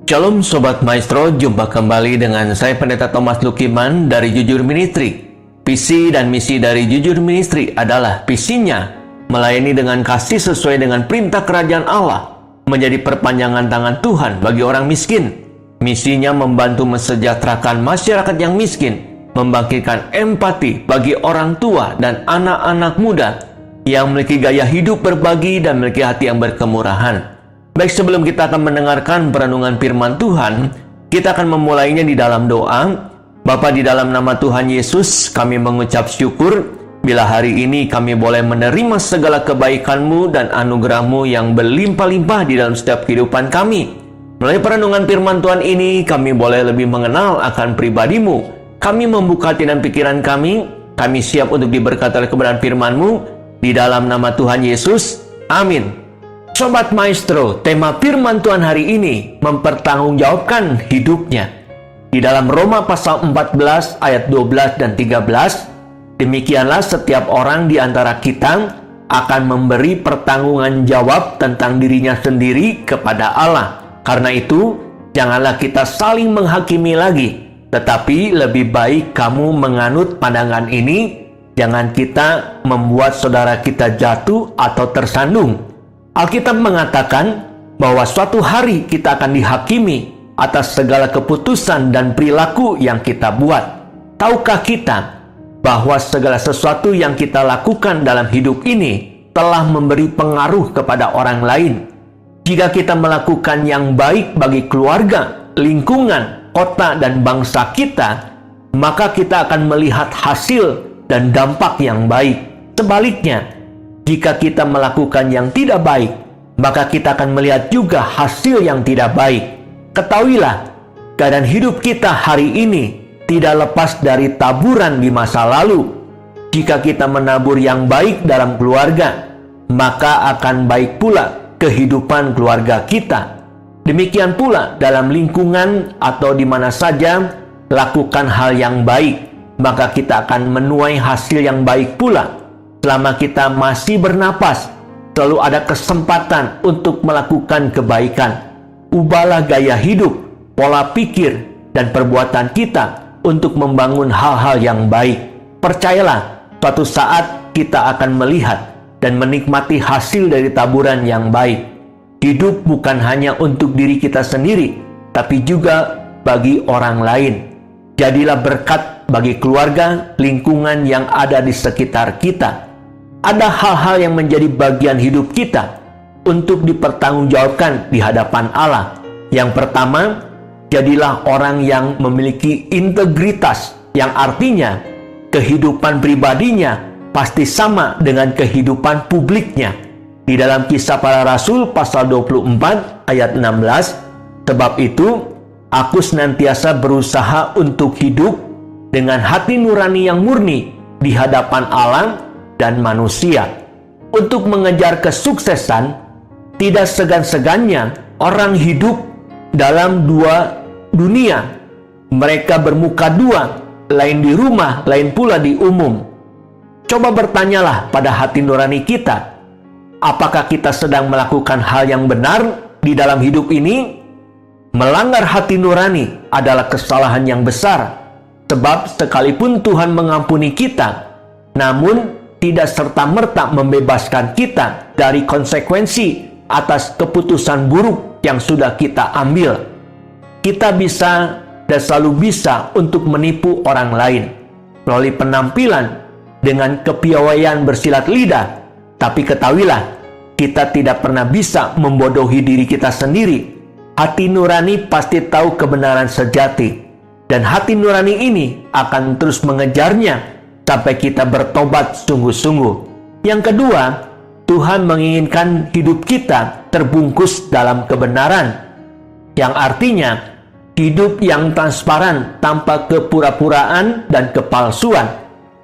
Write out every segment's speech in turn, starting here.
Shalom Sobat Maestro, jumpa kembali dengan saya Pendeta Thomas Lukiman dari Jujur Ministry. Visi dan misi dari Jujur Ministry adalah visinya melayani dengan kasih sesuai dengan perintah kerajaan Allah, menjadi perpanjangan tangan Tuhan bagi orang miskin. Misinya membantu mensejahterakan masyarakat yang miskin, membangkitkan empati bagi orang tua dan anak-anak muda yang memiliki gaya hidup berbagi dan memiliki hati yang berkemurahan. Baik, sebelum kita akan mendengarkan perenungan firman Tuhan, kita akan memulainya di dalam doa. Bapa, di dalam nama Tuhan Yesus, kami mengucap syukur bila hari ini kami boleh menerima segala kebaikan-Mu dan anugerah-Mu yang berlimpah-limpah di dalam setiap kehidupan kami. Melalui perenungan firman Tuhan ini, kami boleh lebih mengenal akan pribadi-Mu. Kami membuka hati dan pikiran kami siap untuk diberkati oleh kebenaran firman-Mu. Di dalam nama Tuhan Yesus, amin. Sobat Maestro, tema firman Tuhan hari ini mempertanggungjawabkan hidupnya. Di dalam Roma pasal 14 ayat 12 dan 13, demikianlah setiap orang di antara kita akan memberi pertanggungan jawab tentang dirinya sendiri kepada Allah. Karena itu, janganlah kita saling menghakimi lagi, tetapi lebih baik kamu menganut pandangan ini, jangan kita membuat saudara kita jatuh atau tersandung. Alkitab mengatakan bahwa suatu hari kita akan dihakimi atas segala keputusan dan perilaku yang kita buat. Tahukah kita bahwa segala sesuatu yang kita lakukan dalam hidup ini telah memberi pengaruh kepada orang lain? Jika kita melakukan yang baik bagi keluarga, lingkungan, kota, dan bangsa kita, maka kita akan melihat hasil dan dampak yang baik. Sebaliknya, jika kita melakukan yang tidak baik, maka kita akan melihat juga hasil yang tidak baik. Ketahuilah, keadaan hidup kita hari ini tidak lepas dari taburan di masa lalu. Jika kita menabur yang baik dalam keluarga, maka akan baik pula kehidupan keluarga kita. Demikian pula dalam lingkungan atau di mana saja lakukan hal yang baik, maka kita akan menuai hasil yang baik pula. Selama kita masih bernapas, selalu ada kesempatan untuk melakukan kebaikan. Ubahlah gaya hidup, pola pikir, dan perbuatan kita untuk membangun hal-hal yang baik. Percayalah, suatu saat kita akan melihat dan menikmati hasil dari taburan yang baik. Hidup bukan hanya untuk diri kita sendiri, tapi juga bagi orang lain. Jadilah berkat bagi keluarga, lingkungan yang ada di sekitar kita. Ada hal-hal yang menjadi bagian hidup kita untuk dipertanggungjawabkan di hadapan Allah. Yang pertama, jadilah orang yang memiliki integritas, yang artinya kehidupan pribadinya pasti sama dengan kehidupan publiknya. Di dalam Kisah Para Rasul pasal 24 ayat 16, sebab itu aku senantiasa berusaha untuk hidup dengan hati nurani yang murni di hadapan Allah dan manusia. Untuk mengejar kesuksesan, tidak segan-segannya orang hidup dalam dua dunia. Mereka bermuka dua, lain di rumah, lain pula di umum. Coba bertanyalah pada hati nurani kita, apakah kita sedang melakukan hal yang benar di dalam hidup ini? Melanggar hati nurani adalah kesalahan yang besar, sebab sekalipun Tuhan mengampuni kita, namun tidak serta-merta membebaskan kita dari konsekuensi atas keputusan buruk yang sudah kita ambil. Kita bisa dan selalu bisa untuk menipu orang lain melalui penampilan dengan kepiawaian bersilat lidah. Tapi ketahuilah, kita tidak pernah bisa membodohi diri kita sendiri. Hati nurani pasti tahu kebenaran sejati, dan hati nurani ini akan terus mengejarnya sampai kita bertobat sungguh-sungguh. Yang kedua, Tuhan menginginkan hidup kita terbungkus dalam kebenaran, yang artinya hidup yang transparan tanpa kepura-puraan dan kepalsuan.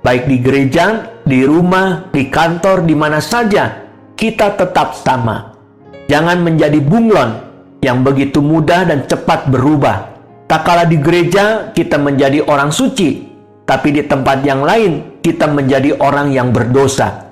Baik di gereja, di rumah, di kantor, di mana saja, kita tetap sama. Jangan menjadi bunglon yang begitu mudah dan cepat berubah. Tak kala di gereja kita menjadi orang suci, tapi di tempat yang lain kita menjadi orang yang berdosa.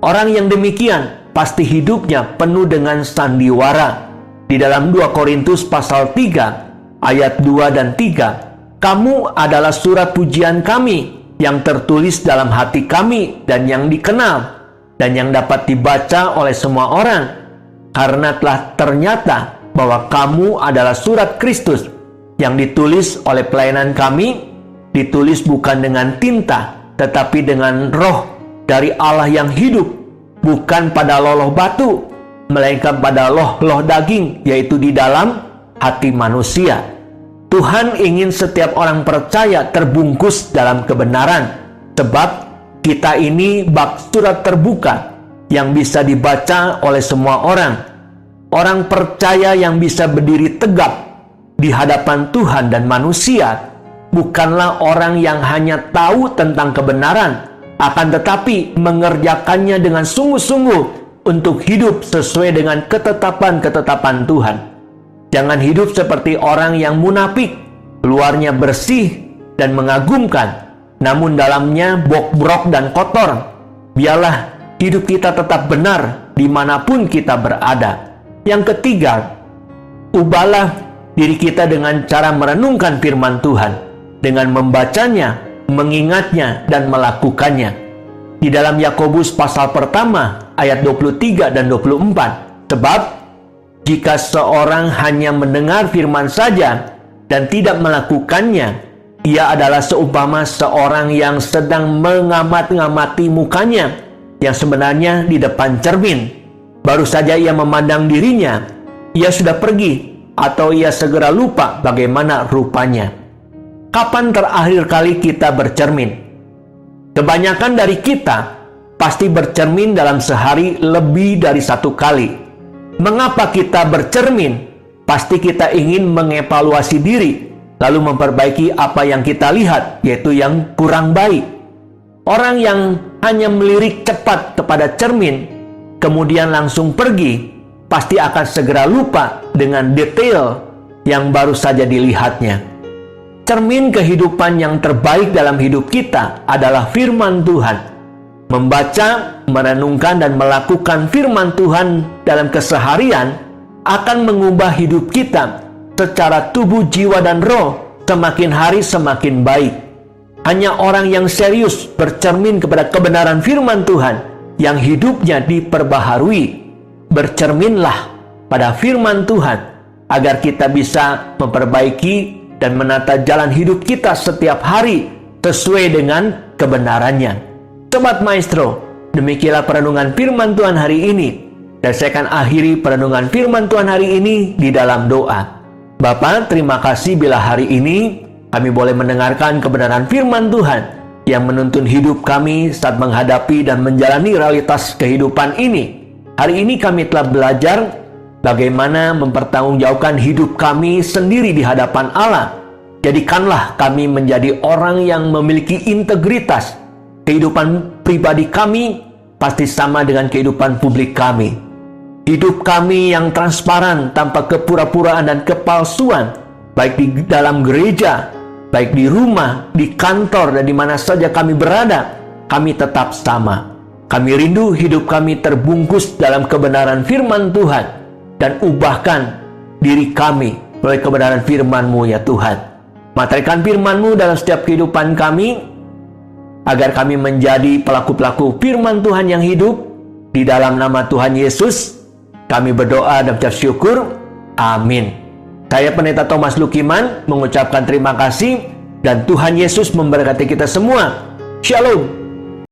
Orang yang demikian pasti hidupnya penuh dengan sandiwara, Di dalam 2 Korintus pasal 3 ayat 2 dan 3, kamu adalah surat pujian kami yang tertulis dalam hati kami dan yang dikenal dan yang dapat dibaca oleh semua orang, karena telah ternyata bahwa kamu adalah surat Kristus yang ditulis oleh pelayanan kami, ditulis bukan dengan tinta, tetapi dengan roh dari Allah yang hidup, bukan pada loloh batu, melainkan pada loh daging, yaitu di dalam hati manusia. Tuhan ingin setiap orang percaya terbungkus dalam kebenaran, sebab kita ini bak surat terbuka yang bisa dibaca oleh semua orang. Orang percaya yang bisa berdiri tegak di hadapan Tuhan dan manusia bukanlah orang yang hanya tahu tentang kebenaran, akan tetapi mengerjakannya dengan sungguh-sungguh untuk hidup sesuai dengan ketetapan-ketetapan Tuhan. Jangan hidup seperti orang yang munafik, luarnya bersih dan mengagumkan, namun dalamnya bobrok dan kotor. Biarlah hidup kita tetap benar dimanapun kita berada. Yang ketiga, ubahlah diri kita dengan cara merenungkan firman Tuhan, dengan membacanya, mengingatnya, dan melakukannya. Di dalam Yakobus pasal pertama ayat 23 dan 24, sebab jika seorang hanya mendengar firman saja dan tidak melakukannya, ia adalah seumpama seorang yang sedang mengamat-ngamati mukanya yang sebenarnya di depan cermin. Baru saja ia memandang dirinya, ia sudah pergi, atau ia segera lupa bagaimana rupanya. Kapan terakhir kali kita bercermin? Kebanyakan dari kita pasti bercermin dalam sehari lebih dari 1 kali. Mengapa kita bercermin? Pasti kita ingin mengevaluasi diri, lalu memperbaiki apa yang kita lihat, yaitu yang kurang baik. Orang yang hanya melirik cepat kepada cermin, kemudian langsung pergi, pasti akan segera lupa dengan detail yang baru saja dilihatnya. Cermin kehidupan yang terbaik dalam hidup kita adalah firman Tuhan. Membaca, merenungkan, dan melakukan firman Tuhan dalam keseharian akan mengubah hidup kita secara tubuh, jiwa, dan roh semakin hari semakin baik. Hanya orang yang serius bercermin kepada kebenaran firman Tuhan yang hidupnya diperbaharui. Bercerminlah pada firman Tuhan agar kita bisa memperbaiki dan menata jalan hidup kita setiap hari sesuai dengan kebenarannya. Sobat Maestro, demikianlah perenungan firman Tuhan hari ini. Dan saya akan akhiri perenungan firman Tuhan hari ini di dalam doa. Bapa, terima kasih bila hari ini kami boleh mendengarkan kebenaran firman Tuhan yang menuntun hidup kami saat menghadapi dan menjalani realitas kehidupan ini. Hari ini kami telah belajar bagaimana mempertanggungjawabkan hidup kami sendiri di hadapan Allah. Jadikanlah kami menjadi orang yang memiliki integritas. Kehidupan pribadi kami pasti sama dengan kehidupan publik kami. Hidup kami yang transparan tanpa kepura-puraan dan kepalsuan, baik di dalam gereja, baik di rumah, di kantor, dan di mana saja kami berada, kami tetap sama. Kami rindu hidup kami terbungkus dalam kebenaran firman Tuhan, dan ubahkan diri kami oleh kebenaran firman-Mu ya Tuhan. Materaikan firman-Mu dalam setiap kehidupan kami, agar kami menjadi pelaku-pelaku firman Tuhan yang hidup. Di dalam nama Tuhan Yesus kami berdoa dan ucap syukur. Amin. Saya Pendeta Thomas Lukiman mengucapkan terima kasih, dan Tuhan Yesus memberkati kita semua. Shalom.